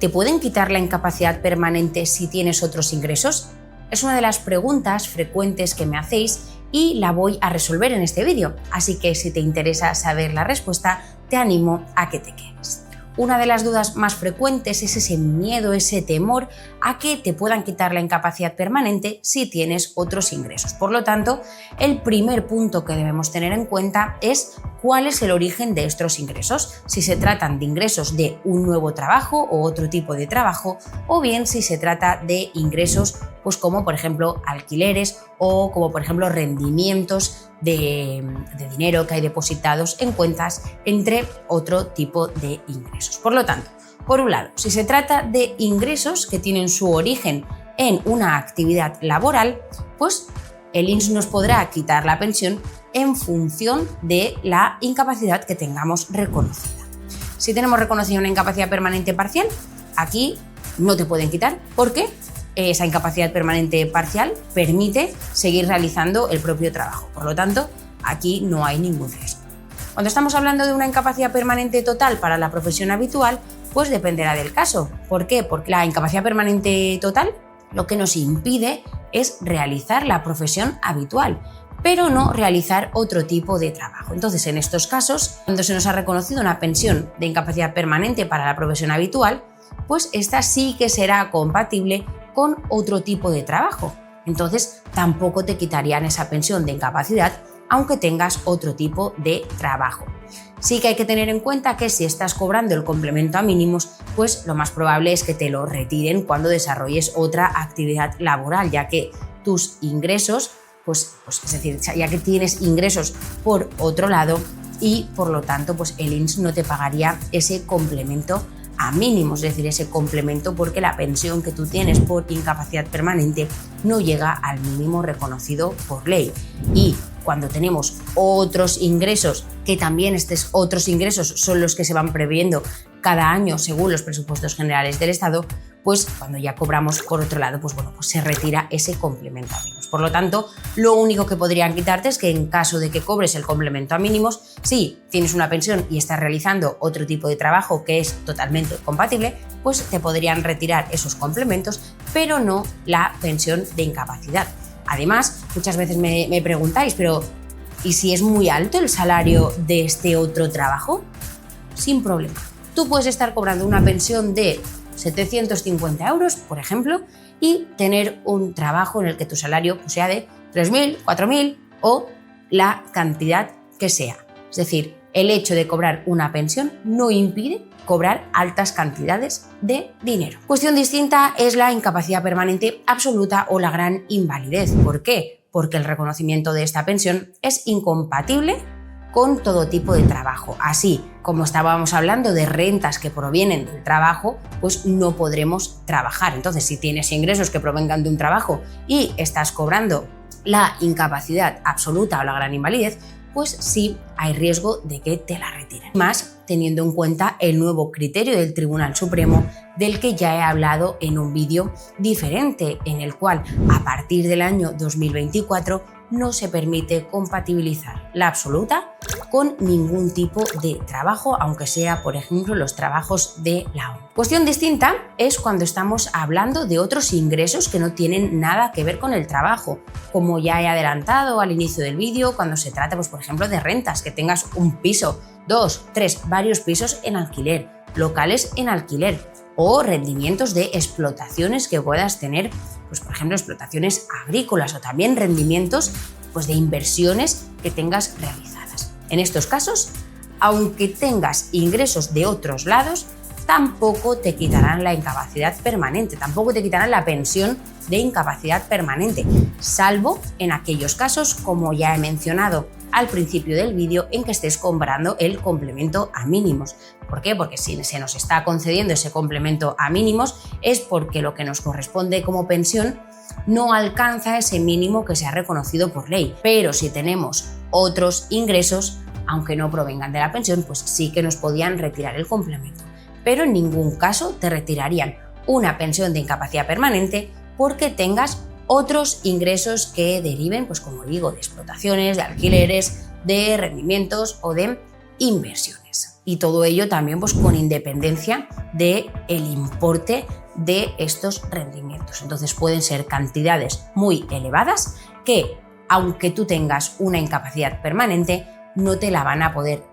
¿Te pueden quitar la incapacidad permanente si tienes otros ingresos? Es una de las preguntas frecuentes que me hacéis y la voy a resolver en este vídeo, así que si te interesa saber la respuesta, te animo a que te quedes. Una de las dudas más frecuentes es ese miedo, ese temor a que te puedan quitar la incapacidad permanente si tienes otros ingresos. Por lo tanto, el primer punto que debemos tener en cuenta es cuál es el origen de estos ingresos, si se tratan de ingresos de un nuevo trabajo o otro tipo de trabajo, o bien si se trata de ingresos pues como por ejemplo alquileres o como por ejemplo rendimientos de dinero que hay depositados en cuentas, entre otro tipo de ingresos. Por lo tanto, por un lado, si se trata de ingresos que tienen su origen en una actividad laboral, pues el INS nos podrá quitar la pensión en función de la incapacidad que tengamos reconocida. Si tenemos reconocida una incapacidad permanente parcial, aquí no te pueden quitar. ¿Por qué? Esa incapacidad permanente parcial permite seguir realizando el propio trabajo. Por lo tanto, aquí no hay ningún riesgo. Cuando estamos hablando de una incapacidad permanente total para la profesión habitual, pues dependerá del caso. ¿Por qué? Porque la incapacidad permanente total lo que nos impide es realizar la profesión habitual, pero no realizar otro tipo de trabajo. Entonces, en estos casos, cuando se nos ha reconocido una pensión de incapacidad permanente para la profesión habitual, pues esta sí que será compatible con otro tipo de trabajo. Entonces, tampoco te quitarían esa pensión de incapacidad aunque tengas otro tipo de trabajo. Sí que hay que tener en cuenta que si estás cobrando el complemento a mínimos, pues lo más probable es que te lo retiren cuando desarrolles otra actividad laboral, ya que tus ingresos, pues es decir, ya que tienes ingresos por otro lado y por lo tanto pues el INS no te pagaría ese complemento a mínimos, es decir, ese complemento porque la pensión que tú tienes por incapacidad permanente no llega al mínimo reconocido por ley. Y cuando tenemos otros ingresos, que también estos otros ingresos son los que se van previendo cada año según los presupuestos generales del Estado, pues cuando ya cobramos por otro lado, pues se retira ese complemento a mínimos. Por lo tanto, lo único que podrían quitarte es que en caso de que cobres el complemento a mínimos, si tienes una pensión y estás realizando otro tipo de trabajo que es totalmente compatible, pues te podrían retirar esos complementos, pero no la pensión de incapacidad. Además, muchas veces me preguntáis, pero ¿y si es muy alto el salario de este otro trabajo? Sin problema. Tú puedes estar cobrando una pensión de 750 euros, por ejemplo, y tener un trabajo en el que tu salario sea de 3.000, 4.000 o la cantidad que sea. Es decir, el hecho de cobrar una pensión no impide cobrar altas cantidades de dinero. Cuestión distinta es la incapacidad permanente absoluta o la gran invalidez. ¿Por qué? Porque el reconocimiento de esta pensión es incompatible con todo tipo de trabajo. Así como estábamos hablando de rentas que provienen del trabajo, pues no podremos trabajar. Entonces, si tienes ingresos que provengan de un trabajo y estás cobrando la incapacidad absoluta o la gran invalidez, pues sí hay riesgo de que te la retiren. Más teniendo en cuenta el nuevo criterio del Tribunal Supremo, del que ya he hablado en un vídeo diferente, en el cual a partir del año 2024 no se permite compatibilizar la absoluta con ningún tipo de trabajo, aunque sea, por ejemplo, los trabajos de la ONU. Cuestión distinta es cuando estamos hablando de otros ingresos que no tienen nada que ver con el trabajo, como ya he adelantado al inicio del vídeo, cuando se trata, pues, por ejemplo, de rentas, que tengas un piso, 2, 3, varios pisos en alquiler, locales en alquiler, o rendimientos de explotaciones que puedas tener, pues por ejemplo explotaciones agrícolas o también rendimientos pues de inversiones que tengas realizadas. En estos casos, aunque tengas ingresos de otros lados, tampoco te quitarán la incapacidad permanente, tampoco te quitarán la pensión de incapacidad permanente, salvo en aquellos casos, como ya he mencionado al principio del vídeo, en que estés cobrando el complemento a mínimos. ¿Por qué? Porque si se nos está concediendo ese complemento a mínimos es porque lo que nos corresponde como pensión no alcanza ese mínimo que se ha reconocido por ley. Pero si tenemos otros ingresos, aunque no provengan de la pensión, pues sí que nos podían retirar el complemento. Pero en ningún caso te retirarían una pensión de incapacidad permanente porque tengas otros ingresos que deriven, pues como digo, de explotaciones, de alquileres, de rendimientos o de inversiones. Y todo ello también pues con independencia del importe de estos rendimientos. Entonces pueden ser cantidades muy elevadas que, aunque tú tengas una incapacidad permanente, no te la van a poder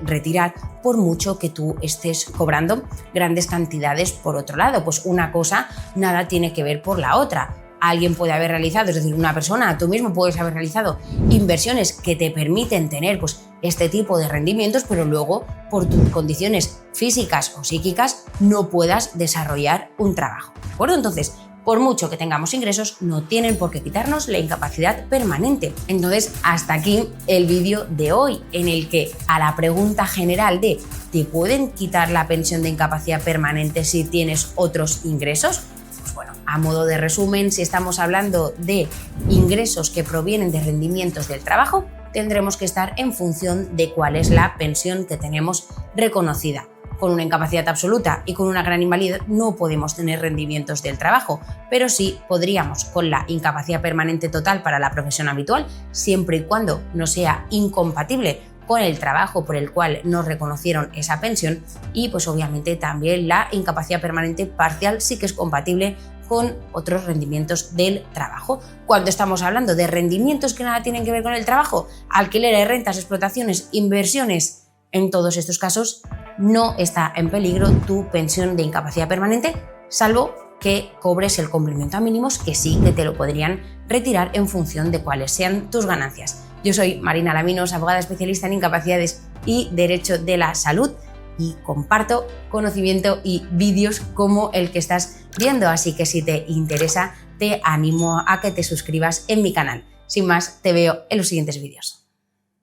retirar por mucho que tú estés cobrando grandes cantidades por otro lado. Pues una cosa nada tiene que ver por la otra. Alguien puede haber realizado, es decir, una persona, tú mismo puedes haber realizado inversiones que te permiten tener pues, este tipo de rendimientos, pero luego por tus condiciones físicas o psíquicas no puedas desarrollar un trabajo, ¿de acuerdo? Entonces, por mucho que tengamos ingresos, no tienen por qué quitarnos la incapacidad permanente. Entonces, hasta aquí el vídeo de hoy, en el que a la pregunta general de ¿te pueden quitar la pensión de incapacidad permanente si tienes otros ingresos? Pues bueno, a modo de resumen, si estamos hablando de ingresos que provienen de rendimientos del trabajo, tendremos que estar en función de cuál es la pensión que tenemos reconocida. Con una incapacidad absoluta y con una gran invalidez no podemos tener rendimientos del trabajo, pero sí podríamos con la incapacidad permanente total para la profesión habitual, siempre y cuando no sea incompatible con el trabajo por el cual nos reconocieron esa pensión, y pues obviamente también la incapacidad permanente parcial sí que es compatible con otros rendimientos del trabajo. Cuando estamos hablando de rendimientos que nada tienen que ver con el trabajo, alquileres, rentas, explotaciones, inversiones, en todos estos casos no está en peligro tu pensión de incapacidad permanente, salvo que cobres el complemento a mínimos, que sí que te lo podrían retirar en función de cuáles sean tus ganancias. Yo soy Marina Laminos, abogada especialista en incapacidades y derecho de la salud, y comparto conocimiento y vídeos como el que estás viendo, así que si te interesa te animo a que te suscribas en mi canal. Sin más, te veo en los siguientes vídeos.